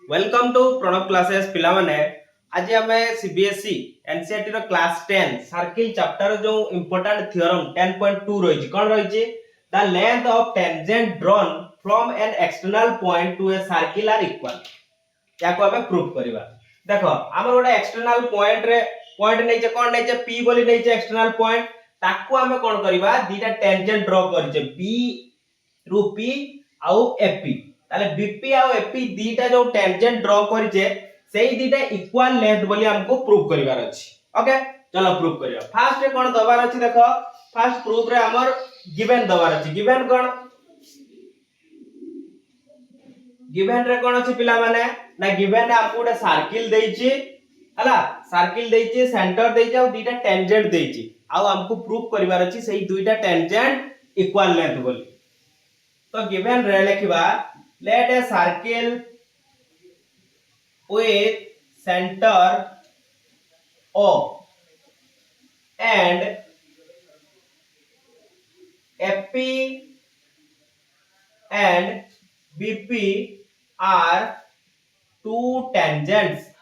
welcome to Pranav classes पिला माने आज आमे सीबीएसई एनसीईआरटी रो क्लास 10 सर्किल चैप्टर जो इंपोर्टेंट थ्योरम 10.2 रहिछि कोन रहिछि the length of tangent drawn from an external point to a circle are equal याको आमे प्रूफ करबा देखो हमर गोटे एक्सटर्नल पॉइंट नै छै कोन नै छै p बोली नै छै एक्सटर्नल पॉइंट ताको आमे कोन करबा दीटा टेंजेंट ड्रॉ करछे b रु p आउ fp ताले बीपी आउ एपी दीटा जो टेंजेंट ड्रॉ करिजे सेही दीटा इक्वल लेंथ बोली हमको प्रूफ करिवार अछि ओके चलो प्रूफ करिया फर्स्ट रे कोन दबार अछि देखो फर्स्ट प्रूफ रे हमर गिवन दबार अछि गिवन कोन गिवन रे कोन अछि पिला माने ना गिवन रे हमको गोटे सर्किल देइछि हला सर्किल देइछि सेंटर देइछि आ दीटा टेंजेंट देइछि आ हमको प्रूफ करिवार अछि सेही दुईटा टेंजेंट इक्वल लेंथ बोली तो गिवन रे लिखबा let a circle with center O and FP and BP are two tangents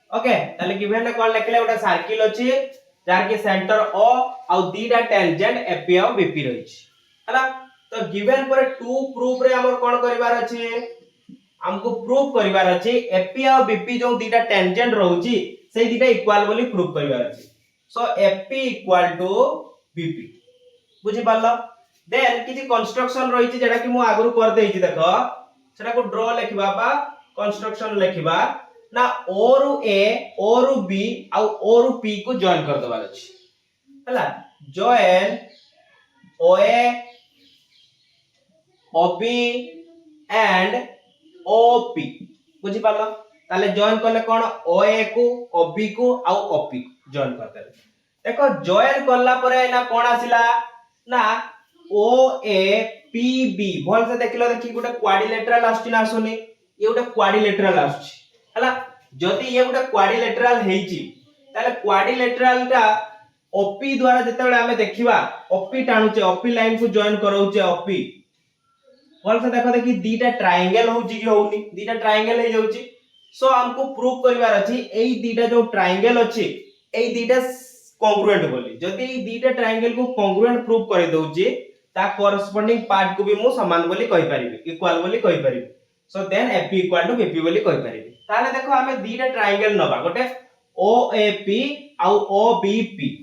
okay ताले गिवन ने कोन लिखले ओटा सर्किल अछि जार के सेंटर O आ दीटा टेंजेंट FP आ BP रहि छी हला तो गिवन पर टू प्रूफ रे हमर कोन करिवार अछि हमको प्रूफ करिवार अछि एपी और बीपी जो दीटा टेंजेंट रहउची सेही दीटा इक्वल बोली प्रूफ करिवार अछि सो एपी इक्वल टू बीपी बुझि पालो देन किछि कंस्ट्रक्शन रहिछि जेडा कि मु आगरु कर देइछि देखो सेटा को ड्रॉ लिखबा बा कंस्ट्रक्शन लिखबा ना ओ रु ए ओ रु बी आ ओ रु पी को जॉइन कर दबार अछि हला जॉइन ओए OB and OP बुझि पालो ताले जॉइन करले कोन OA को OB को आ OP को जॉइन करते देखो जॉइन करला परे ना कोन आसिला ना OAPB भल से देखिलो देखि गोटे क्वाड्रिलेटरल आछी ना आसुनी ये गोटे क्वाड्रिलेटरल आछी हला जदी ये गोटे क्वाड्रिलेटरल हेइची ताले क्वाड्रिलेटरल टा OP द्वारा जतेबेले हमें देखिबा OP टाणुचे OP लाइन को जॉइन कराउचे OP भल से देखो देखि दीटा ट्रायंगल होउची कि होउनी दीटा ट्रायंगल हे जाउची सो हमको प्रूफ करिवार अछि एई दीटा जो ट्रायंगल अछि एई दीटा कांग्रुएंट बोली जदी एई दीटा ट्रायंगल को कांग्रुएंट प्रूफ करि दउची ता कोरेस्पोंडिंग पार्ट को भी मु समान बोली कहि परिबी इक्वल बोली कहि परिबी so then AP equal to BP बोली कहि परिबी ताले देखो हमें दीटा ट्रायंगल नबा गोटे ओएपी आ OBP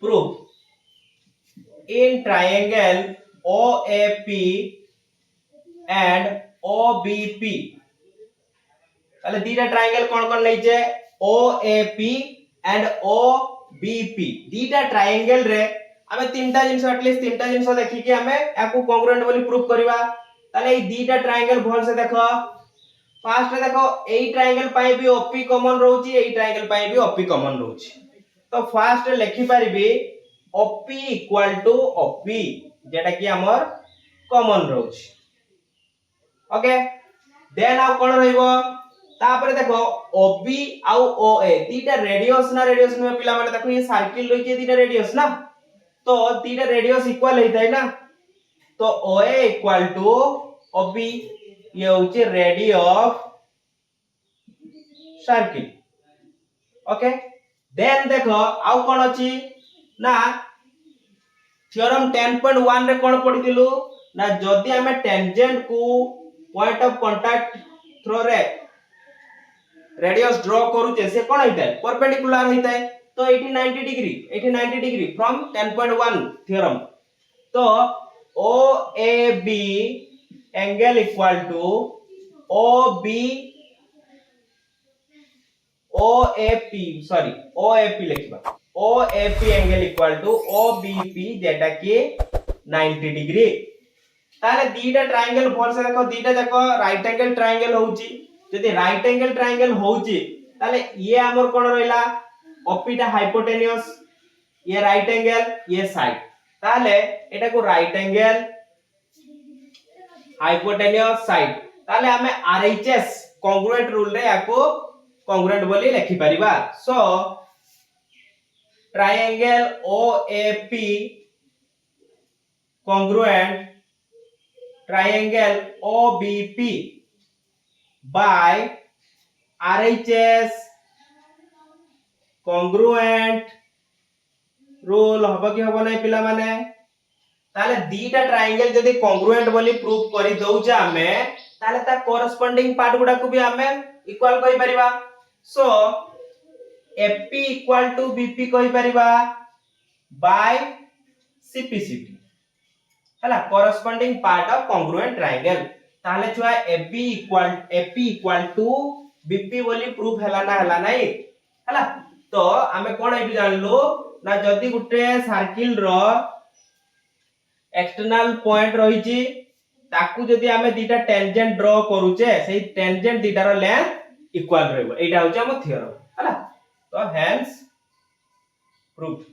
proof in triangle OAP and OBP ताले दीटा ट्रायंगल कोन नै छै OAP and OBP दीटा ट्रायंगल रे हमें तीनटा जिंस एटलीस्ट तीनटा जिंस देखि के हमें याको कांग्रुएंट बोली प्रूफ करबा ताले ए दीटा ट्रायंगल भल से देखो फर्स्ट देखो एई ट्रायंगल पाई भी OP कॉमन रहउची एई ट्रायंगल पाई भी OP कॉमन रहउची तो फर्स्ट लिखि परिबी OP इक्वल टू OP जेटा कि हमर कॉमन रहउची ओके देन आउ कोन रहइबो तापर देखो OB आउ OA दीटा रेडियस ना पिला माने देखो ये सर्किल रही दीटा रेडियस ना तो दीटा रेडियस इक्वल हेतै ना तो OA इक्वल टू OB ये होची रेडियस सर्किल ओके देन देखो आउ कोन अछि ना थ्योरम 10.1 रे कोन पढितिलु ना जदी हमें टेंजेंट को पॉइंट ऑफ कांटेक्ट थ्रो रे रेडियस ड्रॉ करूचे से कोन हेतै परपेंडिकुलर हेतै तो 90 डिग्री फ्रॉम 10.1 थ्योरम तो OAB angle equal to OB OAP लिखबा OAP angle equal to OBP जेटा कि 90 डिग्री ताले दीटा ट्रायंगल भल से देखो राइट एंगल ट्रायंगल होउची जदी राइट एंगल ट्रायंगल होउची ताले ये हमर कोन रहइला OP टा हाइपोटेन्यूस ये राइट एंगल ये साइड ताले एटा को राइट एंगल हाइपोटेन्यूस साइड ताले हमें RHS कांग्रुएंट रूल रे याको कांग्रुएंट बोली लिखि परिबा सो triangle OAP congruent triangle OBP by RHS congruent rule हबो कि हबो नै पिला माने ताले दीटा ट्रायंगल जदी congruent बोली प्रूफ करि दउचे हमें ताले ता कोरेस्पोंडिंग पार्ट गुडा को भी हमें इक्वल कहि परिबा सो AP equal to BP कहि परिबा by CPCT हला corresponding part of congruent triangle ताले छुआ AP equal to BP बोली प्रूफ हला ना नहीं हला तो हमें कोन एबी जानलो ना जदी गुटे सर्किल रो एक्सटर्नल पॉइंट रही छी ताकू जदी हमें दीटा टेंजेंट ड्रॉ करूचे सेही टेंजेंट दीटार लेंथ इक्वल रहबो एटा होचे हम थ्योरम हला तो हेंस प्रूफ